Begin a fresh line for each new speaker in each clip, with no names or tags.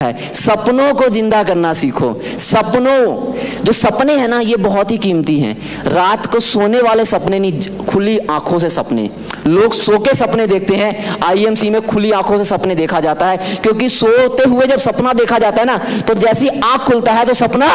है। सपनों को जिंदा करना सीखो। सपनों, जो सपने हैं ना, ये बहुत ही कीमती हैं। रात को सोने वाले सपने नहीं, खुली आंखों से सपने। लोग सो के सपने देखते हैं, आईएमसी में खुली आंखों से सपने देखा जाता है, क्योंकि सोते हुए जब सपना देखा जाता है ना, तो जैसी आंख खुलता है तो सपना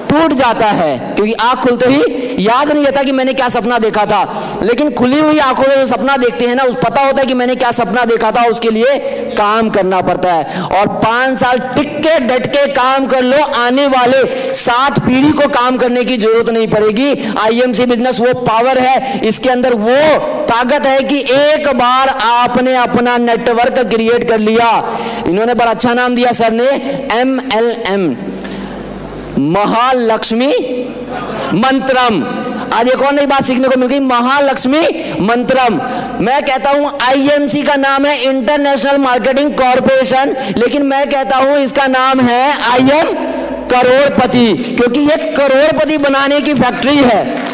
टूट जाता है, क्योंकि आंख खुलते ही याद नहीं रहता कि मैंने क्या सपना देखा था। लेकिन खुली हुई आंखों से जो सपना देखते हैं ना, उस पता होता है कि मैंने क्या सपना देखा था, उसके लिए काम करना पड़ता है। और 5 साल टिक के डट के काम कर लो, आने वाले 7 पीढ़ी को काम करने की जरूरत नहीं पड़ेगी। आईएमसी बिजनेस वो पावर है, इसके अंदर वो ताकत है कि एक बार आपने अपना नेटवर्क क्रिएट कर लिया। इन्होंने बड़ा अच्छा नाम दिया सर ने, MLM, महालक्ष्मी मंत्रम। आज एक और नई बात सीखने को मिल गई, महालक्ष्मी मंत्रम। मैं कहता हूं आईएमसी का नाम है इंटरनेशनल मार्केटिंग कॉर्पोरेशन, लेकिन मैं कहता हूं इसका नाम है IM करोड़पति, क्योंकि ये करोड़पति बनाने की फैक्ट्री है,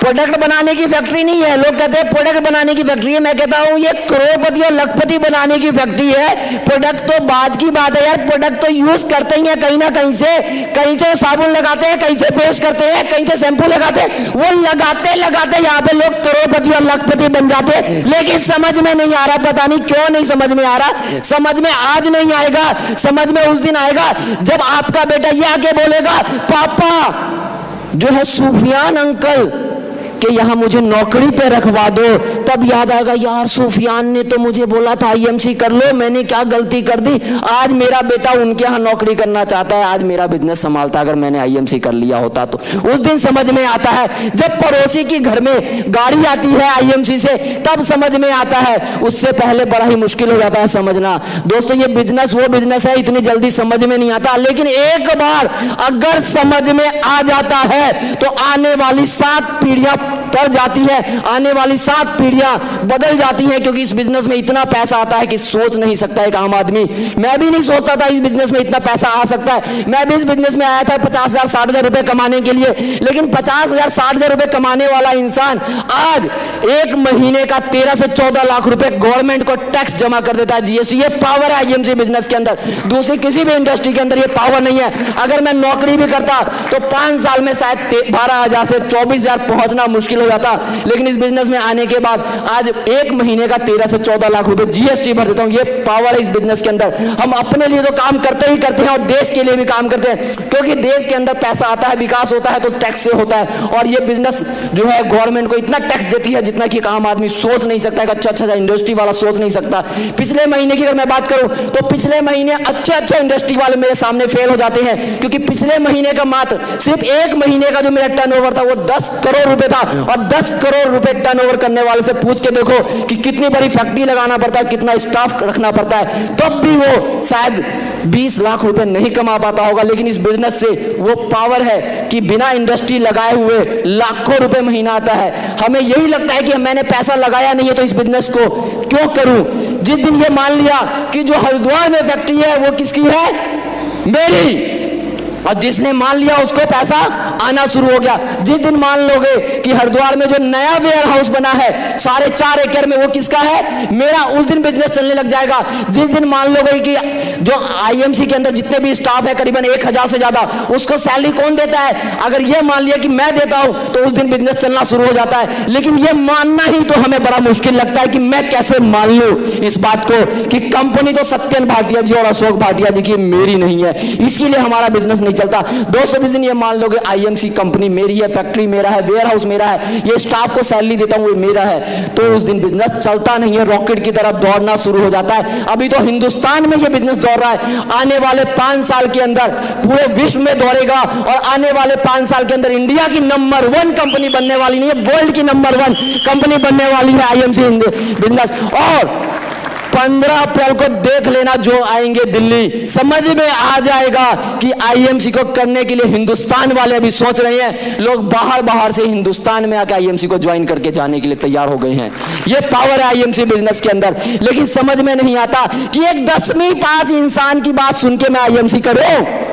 प्रोडक्ट बनाने की फैक्ट्री नहीं है। लोग कहते हैं प्रोडक्ट बनाने की फैक्ट्री है, मैं कहता हूं ये करोड़पति और लखपति बनाने की फैक्ट्री है। प्रोडक्ट तो बाद की बात है यार, प्रोडक्ट तो यूज करते ही हैं कहीं ना कहीं से साबुन लगाते हैं, कहीं से पेस्ट करते हैं, कहीं से शैम्पू लगाते हैं। वो लगाते लगाते यहाँ पे लोग करोड़पति और लखपति बन जाते हैं, लेकिन समझ में नहीं आ रहा। पता नहीं क्यों नहीं समझ में आ रहा। समझ में आज नहीं आएगा, समझ में उस दिन आएगा जब आपका बेटा ये आके बोलेगा, पापा जो है सुफियान अंकल कि यहाँ मुझे नौकरी पे रखवा दो। तब याद आएगा, यार सुफियान ने तो मुझे बोला था आईएमसी कर लो, मैंने क्या गलती कर दी। आज मेरा बेटा उनके यहाँ नौकरी करना चाहता है, आज मेरा बिजनेस संभालता अगर मैंने आईएमसी कर लिया होता तो। उस दिन समझ में आता है जब पड़ोसी की घर में गाड़ी आती है आईएमसी से, तब समझ में आता है। उससे पहले बड़ा ही मुश्किल हो जाता है समझना। दोस्तों ये बिजनेस वो बिजनेस है, इतनी जल्दी समझ में नहीं आता, लेकिन एक बार अगर समझ में आ जाता है तो आने वाली 7 पीढ़ियां तर जाती है, आने वाली 7 पीढ़ियां बदल जाती हैं। क्योंकि इस बिजनेस में इतना पैसा आता है कि सोच नहीं सकता एक आम आदमी। मैं भी नहीं सोचता था इस बिजनेस में इतना पैसा आ सकता है। मैं भी इस बिजनेस में आया था 50,000 60,000 रुपए कमाने के लिए, लेकिन 50,000 60,000 रुपए कमाने वाला इंसान आज 1 महीने का 13 से 14 लाख रुपए गवर्नमेंट को टैक्स जमा कर देता है, जीएसटी। ये पावर है आईएमसी बिजनेस के अंदर, दूसरी किसी भी इंडस्ट्री के अंदर ये पावर नहीं है। अगर मैं नौकरी भी करता तो 5 साल में शायद 12,000 से 24,000 पहुंचना मुश्किल हो जाता, लेकिन इस बिजनेस में आने के बाद आज 1 महीने का 13 से 14 लाख रुपए जीएसटी भर देता हूं। ये पावर है इस बिजनेस के अंदर। हम अपने लिए तो काम करते ही करते हैं और देश के लिए भी काम करते हैं, क्योंकि देश के अंदर पैसा आता है, विकास होता है तो टैक्स से होता है। और ये बिजनेस जो है गवर्नमेंट को इतना टैक्स देती है जितना कि आम आदमी सोच नहीं सकता है। अच्छा इंडस्ट्री वाला सोच नहीं सकता। पिछले महीने की अगर मैं बात करूं तो पिछले महीने अच्छे इंडस्ट्री वाले मेरे सामने फेल हो जाते हैं, क्योंकि पिछले महीने का मात्र सिर्फ 1 महीने का जो मेरा टर्नओवर था वो 10 करोड़ रुपए था। और 10 करोड़ रुपए टर्नओवर करने वाले से पूछ के देखो कि कितनी बड़ी फैक्ट्री लगाना पड़ता है, कितना स्टाफ रखना पड़ता है, तब भी वो शायद 20 लाख रुपए नहीं कमा पाता होगा। लेकिन इस बिजनेस से वो पावर है कि बिना इंडस्ट्री लगाए हुए लाखों रुपए महीना आता है। हमें यही लगता है कि मैंने पैसा लगाया नहीं है तो इस बिजनेस को क्यों करूं। जिस दिन ये मान लिया कि जो हरिद्वार में फैक्ट्री है वो किसकी है, मेरी, और जिसने मान लिया उसको पैसा आना शुरू हो गया। जिस दिन मान लोगे कि हरिद्वार में जो नया वेयर हाउस बना है 4.5 एकड़ में, वो किसका है, मेरा, उस दिन बिजनेस चलने लग जाएगा। जिस दिन मान लोगे कि जो आईएमसी के अंदर जितने भी स्टाफ है करीबन 1000 से ज्यादा, उसको सैलरी कौन देता है, अगर ये मान लिया कि मैं देता हूं तो उस दिन बिजनेस चलना शुरू हो जाता है। लेकिन ये मानना ही तो हमें बड़ा मुश्किल लगता है कि मैं कैसे मान लूं इस बात को कि कंपनी तो सत्यन भाटिया जी और अशोक भाटिया जी की मेरी नहीं है, इसके लिए हमारा बिजनेस नहीं चलता। दोस्तों जिस दिन ये मान लोगे आईएमसी कंपनी मेरी है, फैक्ट्री मेरा है, वेयर हाउस मेरा है, ये स्टाफ को सैलरी देता हूं ये मेरा है, तो उस दिन बिजनेस चलता नहीं है, रॉकेट की तरह दौड़ना शुरू हो जाता है। अभी तो हिंदुस्तान में ये बिजनेस दौड़ रहा है, आने वाले 5 साल के अंदर पूरे विश्व में दौड़ेगा। और आने वाले 5 साल के अंदर इंडिया की नंबर 1 कंपनी बनने वाली नहीं है, वर्ल्ड की नंबर 1 कंपनी बनने वाली है आईएमसी बिजनेस। और 15 अप्रैल को देख लेना, जो आएंगे दिल्ली, समझ में आ जाएगा कि आईएमसी को करने के लिए हिंदुस्तान वाले अभी सोच रहे हैं। लोग बाहर से हिंदुस्तान में आकर आईएमसी को ज्वाइन करके जाने के लिए तैयार हो गए हैं। ये पावर है आईएमसी बिजनेस के अंदर। लेकिन समझ में नहीं आता कि एक 10वीं पास इंसान की बात सुन के मैं आईएमसी करूं।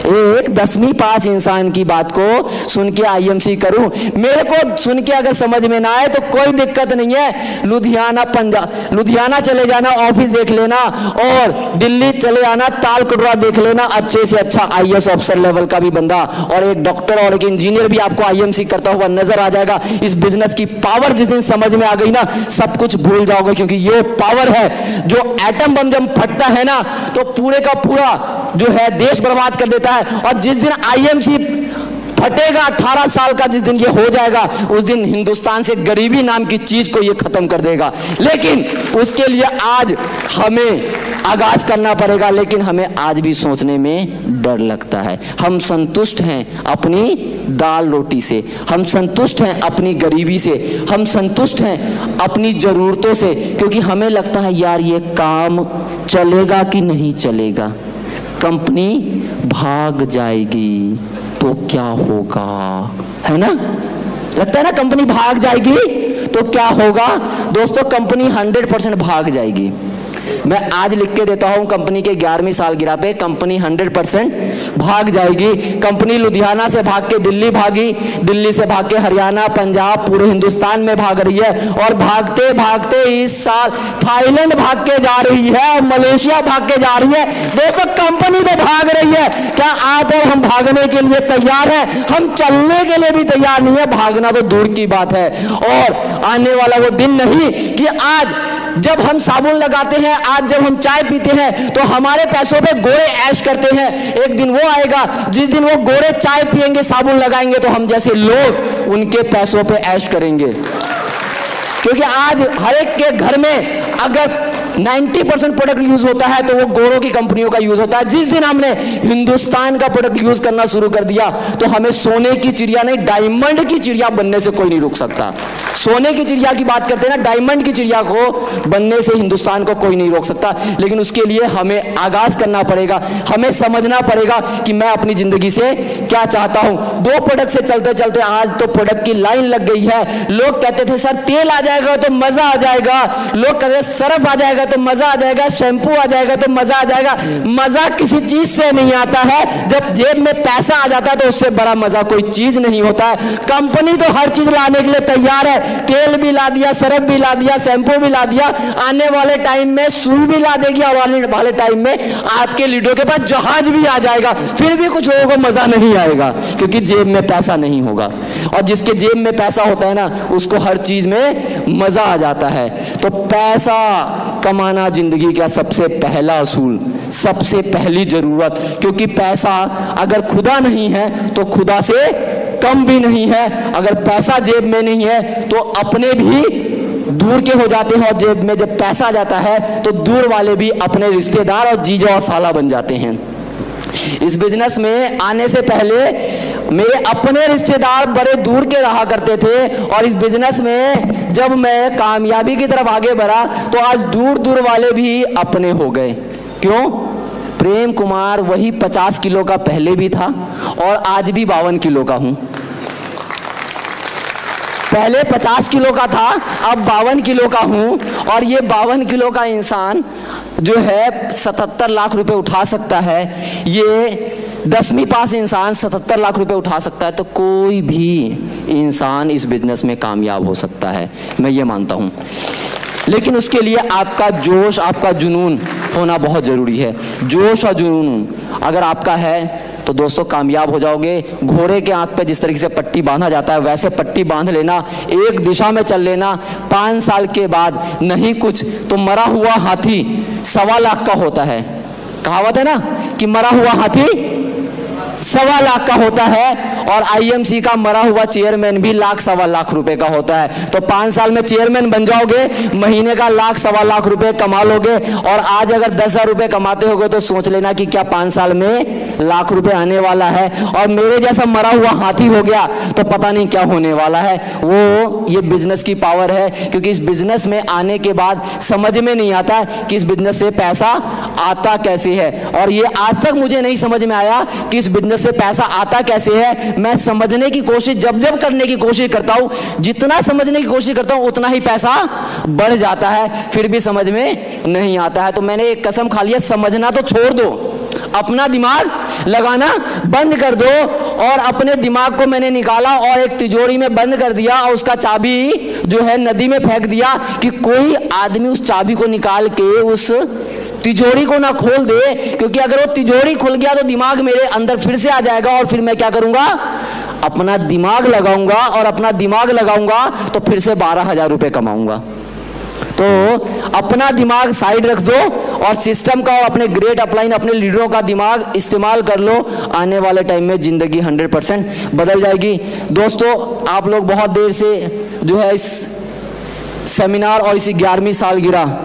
एक 10वीं पास इंसान की बात को सुन के आईएमसी करूं? मेरे को सुन के अगर समझ में ना आए तो कोई दिक्कत नहीं है, लुधियाना पंजाब, लुधियाना चले जाना, ऑफिस देख लेना, और दिल्ली चले आना, ताल कटोरा देख लेना, अच्छे से अच्छा आईएएस ऑफिसर लेवल का भी बंदा और एक डॉक्टर और एक इंजीनियर भी आपको आईएमसी करता हुआ नजर आ जाएगा। इस बिजनेस की पावर जिस दिन समझ में आ गई ना, सब कुछ भूल जाओगे, क्योंकि ये पावर है जो एटम बम जब फटता है ना तो पूरे का पूरा जो है देश बर्बाद कर देता है। और जिस दिन आईएमसी फटेगा, 18 साल का जिस दिन ये हो जाएगा, उस दिन हिंदुस्तान से गरीबी नाम की चीज को ये खत्म कर देगा। लेकिन उसके लिए आज हमें आगाज करना पड़ेगा, लेकिन हमें आज भी सोचने में डर लगता है। हम संतुष्ट हैं अपनी दाल रोटी से, हम संतुष्ट हैं अपनी गरीबी से, हम संतुष्ट हैं अपनी जरूरतों से, क्योंकि हमें लगता है यार ये काम चलेगा कि नहीं चलेगा, कंपनी भाग जाएगी तो क्या होगा, है ना? लगता है ना कंपनी भाग जाएगी तो क्या होगा। दोस्तों कंपनी 100% भाग जाएगी। मैं आज लिख के देता हूं कंपनी के 11वीं सालगिरह पे, कंपनी 100% भाग जाएगी। कंपनी लुधियाना से भाग के दिल्ली भागी, दिल्ली से भाग के हरियाणा, पंजाब, पूरे हिंदुस्तान में भाग रही है, और भागते भागते इस साल थाईलैंड भाग के जा रही है, मलेशिया भाग के जा रही है। दोस्तों कंपनी तो भाग रही है, क्या आप और हम भागने के लिए तैयार हैं? हम चलने के लिए भी तैयार नहीं है, भागना तो दूर की बात है। और आने वाला वो दिन नहीं कि आज जब हम साबुन लगाते हैं, आज जब हम चाय पीते हैं तो हमारे पैसों पे गोरे ऐश करते हैं। एक दिन वो आएगा जिस दिन वो गोरे चाय पिएंगे, साबुन लगाएंगे, तो हम जैसे लोग उनके पैसों पे ऐश करेंगे। क्योंकि आज हर एक के घर में अगर 90% प्रोडक्ट यूज होता है तो वो गोरों की कंपनियों का यूज होता है। जिस दिन हमने हिंदुस्तान का प्रोडक्ट यूज करना शुरू कर दिया तो हमें सोने की चिड़िया नहीं, डायमंड की चिड़िया बनने से कोई नहीं रोक सकता। सोने की चिड़िया की बात करते हैं ना, डायमंड की चिड़िया को बनने से हिंदुस्तान को कोई नहीं रोक सकता। लेकिन उसके लिए हमें आगाज करना पड़ेगा, हमें समझना पड़ेगा कि मैं अपनी जिंदगी से क्या चाहता हूं। 2 प्रोडक्ट से चलते चलते आज तो प्रोडक्ट की लाइन लग गई है। लोग कहते थे सर तेल आ जाएगा तो मजा आ जाएगा, लोग कहते सरफ आ जाएगा तो मजा आ जाएगा, शैम्पू आ जाएगा तो मजा आ जाएगा। मजा किसी चीज से नहीं आता है, जब जेब में पैसा आ जाता है तो उससे बड़ा मजा कोई चीज नहीं होता है। कंपनी तो हर चीज लाने के लिए तैयार है, तेल भी ला दिया, सरफ भी ला दिया, शैम्पू भी ला दिया, आने वाले टाइम में सुई भी ला देगी, और आने वाले टाइम में आपके लीडर के पास जहाज भी आ जाएगा, फिर भी कुछ लोगों को मजा नहीं आएगा, क्योंकि जेब में पैसा नहीं होगा। और जिसके जेब में पैसा होता है ना, उसको हर चीज में मजा आ जाता है। तो पैसा कमाना जिंदगी का सबसे पहला असूल, सबसे पहली जरूरत, क्योंकि पैसा अगर खुदा नहीं है तो खुदा से कम भी नहीं है। अगर पैसा जेब में नहीं है तो अपने भी दूर के हो जाते हैं, और जेब में जब पैसा जाता है तो दूर वाले भी अपने रिश्तेदार और जीजा और साला बन जाते हैं। इस बिजनेस में आने से पहले मेरे अपने रिश्तेदार बड़े दूर के रहा करते थे, और इस बिजनेस में जब मैं कामयाबी की तरफ आगे बढ़ा तो आज दूर दूर वाले भी अपने हो गए। क्यों? प्रेम कुमार वही 50 किलो का पहले भी था और आज भी 52 किलो का हूं। पहले 50 किलो का था, अब 52 किलो का हूं, और ये 52 किलो का इंसान जो है 77 लाख रुपए उठा सकता है। ये 10वीं पास इंसान 77 लाख रुपए उठा सकता है, तो कोई भी इंसान इस बिजनेस में कामयाब हो सकता है, मैं ये मानता हूं। लेकिन उसके लिए आपका जोश, आपका जुनून होना बहुत जरूरी है। जोश और जुनून अगर आपका है तो दोस्तों कामयाब हो जाओगे। घोड़े के आंख पे जिस तरीके से पट्टी बांधा जाता है वैसे पट्टी बांध लेना, एक दिशा में चल लेना। 5 साल के बाद नहीं कुछ तो मरा हुआ हाथी 1.25 लाख का होता है। कहावत है ना कि मरा हुआ हाथी 1.25 लाख का होता है, और आईएमसी का मरा हुआ चेयरमैन भी 1.25 लाख रुपए का होता है। तो 5 साल में चेयरमैन बन जाओगे, महीने का 1.25 लाख रुपए कमा लोगे। और आज अगर 10,000 रुपए कमाते होगे तो सोच लेना कि क्या 5 साल में लाख रुपए आने वाला है। और मेरे जैसा मरा हुआ हाथी हो गया तो पता नहीं क्या होने वाला है। वो ये बिजनेस की पावर है, क्योंकि इस बिजनेस में आने के बाद समझ में नहीं आता कि इस बिजनेस से पैसा आता कैसे है। और ये आज तक मुझे नहीं समझ में आया कि इस बिजनेस से पैसा आता कैसे है। मैं समझने की कोशिश जब जब करने की कोशिश करता हूं, जितना समझने की कोशिश करता हूं उतना ही पैसा बढ़ जाता है, फिर भी समझ में नहीं आता है। तो मैंने एक कसम खा लिया, समझना तो छोड़ दो, अपना दिमाग लगाना बंद कर दो। और अपने दिमाग को मैंने निकाला और एक तिजोरी में बंद कर दिया और उसका चाबी जो है नदी में फेंक दिया कि कोई आदमी उस चाबी को निकाल के उस तिजोरी को ना खोल दे, क्योंकि अगर वो तिजोरी खुल गया तो दिमाग मेरे अंदर फिर से आ जाएगा और फिर मैं क्या करूंगा, अपना दिमाग लगाऊंगा और अपना दिमाग लगाऊंगा तो फिर से 12,000 रुपए कमाऊंगा। तो अपना दिमाग साइड रख दो और सिस्टम का और अपने ग्रेट अपलाइन अपने लीडरों का दिमाग इस्तेमाल कर लो। आने वाले टाइम में जिंदगी 100% बदल जाएगी। दोस्तों, आप लोग बहुत देर से जो है इस सेमिनार और इस 11वीं सालगिरह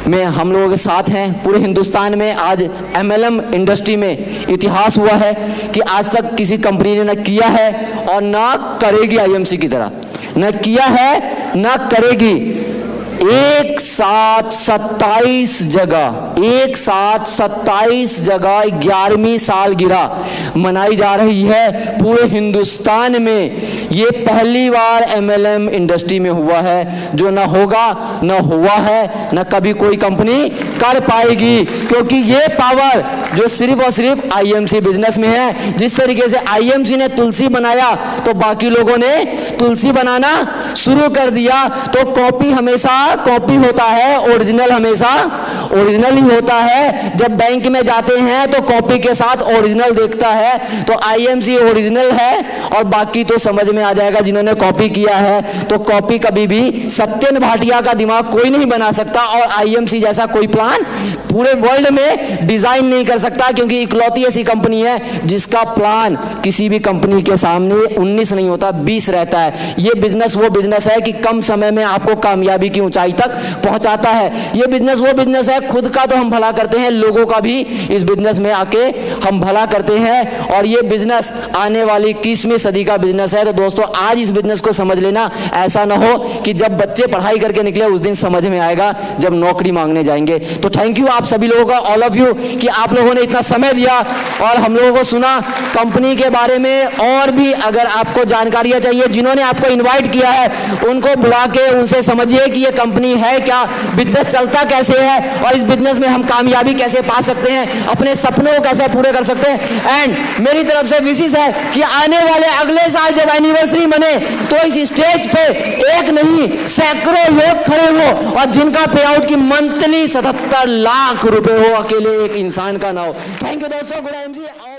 में हम लोगों के साथ हैं। पूरे हिंदुस्तान में आज MLM इंडस्ट्री में इतिहास हुआ है कि आज तक किसी कंपनी ने न किया है और ना करेगी IMC की तरह, न किया है ना करेगी। एक साथ 27 जगह 11वीं सालगिरह मनाई जा रही है पूरे हिंदुस्तान में। ये पहली बार MLM इंडस्ट्री में हुआ है, जो ना होगा, ना हुआ है, ना कभी कोई कंपनी कर पाएगी, क्योंकि ये पावर जो सिर्फ और सिर्फ IMC बिजनेस में है। जिस तरीके से IMC ने तुलसी बनाया तो बाकी लोगों ने तुलसी बनाना शुरू कर दिया। तो कॉपी हमेशा कॉपी होता है, ओरिजिनल हमेशा ओरिजिनल ही होता है। जब बैंक में जाते हैं तो कॉपी के साथ ओरिजिनल देखता है, तो IMC ओरिजिनल है और बाकी तो समझ में आ जाएगा जिन्होंने कॉपी किया है। तो कॉपी कभी भी सत्यन भाटिया का दिमाग कोई नहीं बना सकता और IMC जैसा कोई प्लान पूरे वर्ल्ड में डिजाइन नहीं कर सकता, क्योंकि इकलौती ऐसी कंपनी है जिसका प्लान किसी भी कंपनी के सामने 19 नहीं होता, 20 रहता है। ये बिजनेस वो बिजनेस है कि कम समय में आपको कामयाबी की ऊंचाई तक पहुंचाता है। ये बिजनेस वो बिजनेस है, खुद का तो हम भला करते हैं, लोगों का भी इस बिजनेस में आके हम भला करते हैं। और ये बिजनेस आने वाली 21वीं सदी का बिजनेस है। तो दोस्तों, आज इस बिजनेस को समझ लेना, ऐसा ना हो कि जब बच्चे पढ़ाई करके निकले उस दिन समझ में आएगा जब नौकरी मांगने जाएंगे। तो थैंक यू आप सभी लोगों का, ऑल ऑफ यू, कि आप लोगों ने इतना समय दिया और हम लोगों को सुना कंपनी के बारे में। और भी अगर आपको जानकारियां चाहिए, जिन्होंने आपको इन्वाइट किया है उनको बुला के उनसे समझिए कि ये कंपनी है क्या, बिजनेस चलता कैसे है और इस बिजनेस में हम कामयाबी कैसे पा सकते हैं, अपने सपनों को कैसे पूरे कर सकते हैं। एंड मेरी तरफ से विशेष है कि आने वाले अगले साल जब एनिवर्सरी बने तो इस स्टेज पे एक नहीं सैकड़ों लोग खड़े हो और जिनका पे आउट की मंथली 77 लाख रुपए हो, अकेले एक इंसान का ना हो। थैंक यू दोस्तों, गुड IMC।